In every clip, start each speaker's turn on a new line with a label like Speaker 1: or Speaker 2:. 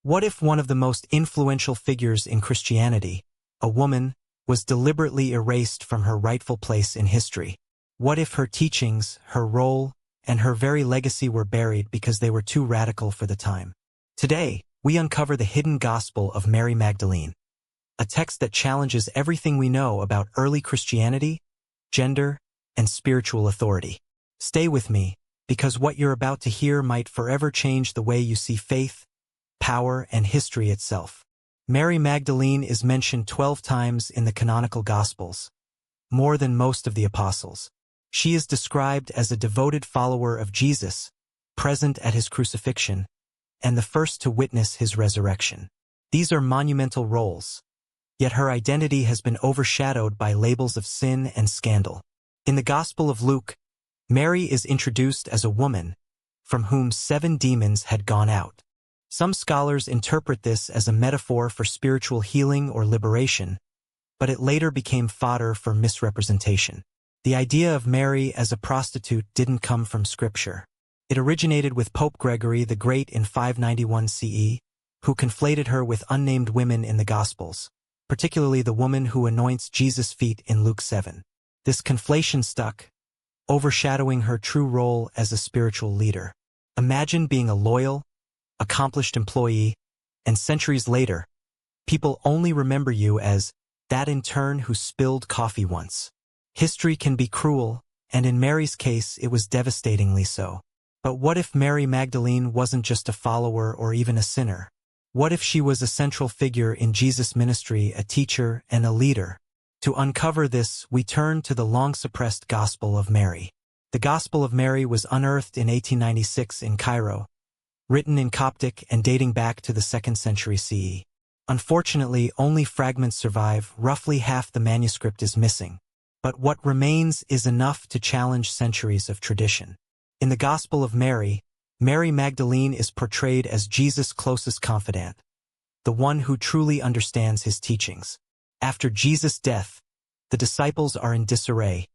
Speaker 1: What if one of the most influential figures in Christianity, a woman, was deliberately erased from her rightful place in history? What if her teachings, her role, and her very legacy were buried because they were too radical for the time? Today, we uncover the hidden gospel of Mary Magdalene, a text that challenges everything we know about early Christianity, gender, and spiritual authority. Stay with me, because what you're about to hear might forever change the way you see faith, power, and history itself. Mary Magdalene is mentioned 12 times in the canonical Gospels, more than most of the apostles. She is described as a devoted follower of Jesus, present at his crucifixion, and the first to witness his resurrection. These are monumental roles, yet her identity has been overshadowed by labels of sin and scandal. In the Gospel of Luke, Mary is introduced as a woman from whom 7 demons had gone out. Some scholars interpret this as a metaphor for spiritual healing or liberation, but it later became fodder for misrepresentation. The idea of Mary as a prostitute didn't come from Scripture. It originated with Pope Gregory the Great in 591 CE, who conflated her with unnamed women in the Gospels, particularly the woman who anoints Jesus' feet in Luke 7. This conflation stuck, overshadowing her true role as a spiritual leader. Imagine being a loyal, accomplished employee, and centuries later, people only remember you as that intern who spilled coffee once. History can be cruel, and in Mary's case it was devastatingly so. But what if Mary Magdalene wasn't just a follower or even a sinner? What if she was a central figure in Jesus' ministry, a teacher and a leader? To uncover this, we turn to the long-suppressed Gospel of Mary. The Gospel of Mary was unearthed in 1896 in Cairo, written in Coptic and dating back to the 2nd century CE. Unfortunately, only fragments survive, roughly half the manuscript is missing. But what remains is enough to challenge centuries of tradition. In the Gospel of Mary, Mary Magdalene is portrayed as Jesus' closest confidant, the one who truly understands his teachings. After Jesus' death, the disciples are in disarray,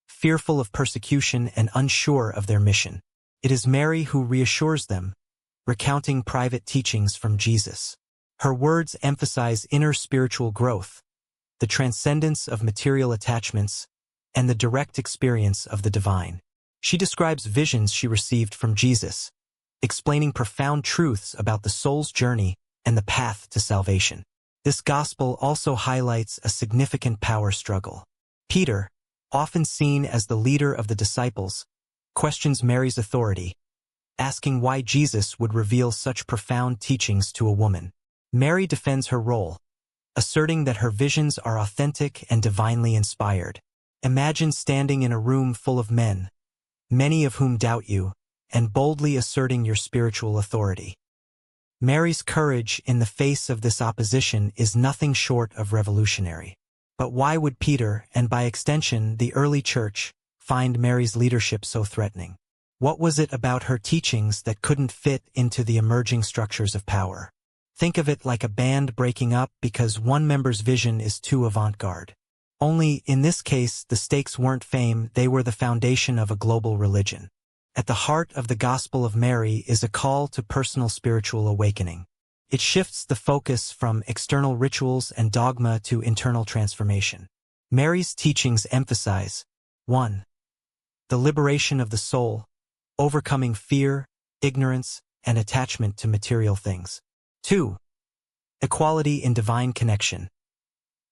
Speaker 1: fearful of persecution and unsure of their mission. It is Mary who reassures them, recounting private teachings from Jesus. Her words emphasize inner spiritual growth, the transcendence of material attachments, and the direct experience of the divine. She describes visions she received from Jesus, explaining profound truths about the soul's journey and the path to salvation. This gospel also highlights a significant power struggle. Peter, often seen as the leader of the disciples, questions Mary's authority, asking why Jesus would reveal such profound teachings to a woman. Mary defends her role, asserting that her visions are authentic and divinely inspired. Imagine standing in a room full of men, many of whom doubt you, and boldly asserting your spiritual authority. Mary's courage in the face of this opposition is nothing short of revolutionary. But why would Peter, and by extension the early church, find Mary's leadership so threatening? What was it about her teachings that couldn't fit into the emerging structures of power? Think of it like a band breaking up because one member's vision is too avant-garde. Only, in this case, the stakes weren't fame, they were the foundation of a global religion. At the heart of the Gospel of Mary is a call to personal spiritual awakening. It shifts the focus from external rituals and dogma to internal transformation. Mary's teachings emphasize 1. The liberation of the soul, overcoming fear, ignorance, and attachment to material things. 2. Equality in divine connection.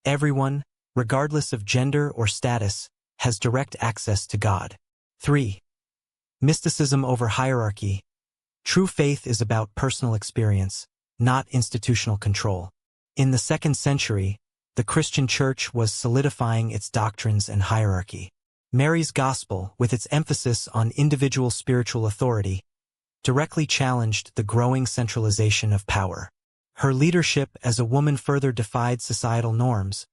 Speaker 1: Everyone, regardless of gender or status, has direct access to God. 3. Mysticism over hierarchy. True faith is about personal experience, not institutional control. In the 2nd century, the Christian Church was solidifying its doctrines and hierarchy. Mary's Gospel, with its emphasis on individual spiritual authority, directly challenged the growing centralization of power. Her leadership as a woman further defied societal norms,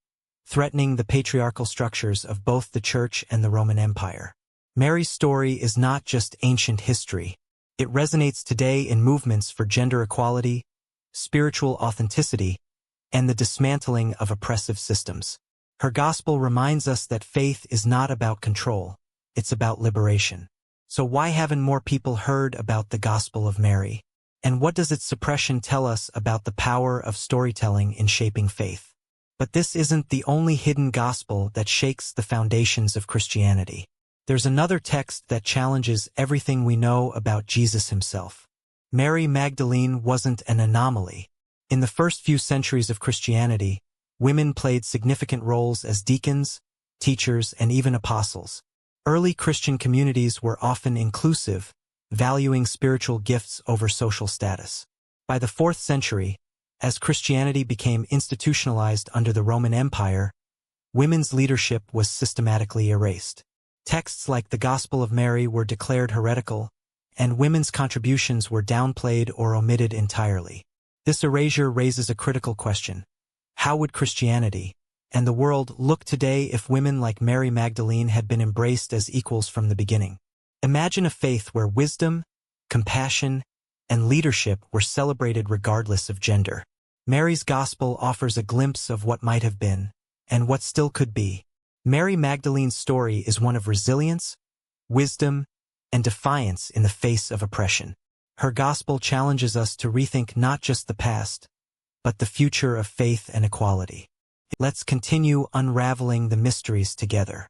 Speaker 1: threatening the patriarchal structures of both the Church and the Roman Empire. Mary's story is not just ancient history. It resonates today in movements for gender equality, spiritual authenticity, and the dismantling of oppressive systems. Her gospel reminds us that faith is not about control, it's about liberation. So why haven't more people heard about the Gospel of Mary? And what does its suppression tell us about the power of storytelling in shaping faith? But this isn't the only hidden gospel that shakes the foundations of Christianity. There's another text that challenges everything we know about Jesus himself. Mary Magdalene wasn't an anomaly. In the first few centuries of Christianity, women played significant roles as deacons, teachers, and even apostles. Early Christian communities were often inclusive, valuing spiritual gifts over social status. By the 4th century, as Christianity became institutionalized under the Roman Empire, women's leadership was systematically erased. Texts like the Gospel of Mary were declared heretical, and women's contributions were downplayed or omitted entirely. This erasure raises a critical question. How would Christianity and the world look today if women like Mary Magdalene had been embraced as equals from the beginning? Imagine a faith where wisdom, compassion, and leadership were celebrated regardless of gender. Mary's gospel offers a glimpse of what might have been, and what still could be. Mary Magdalene's story is one of resilience, wisdom, and defiance in the face of oppression. Her gospel challenges us to rethink not just the past, but the future of faith and equality. Let's continue unraveling the mysteries together.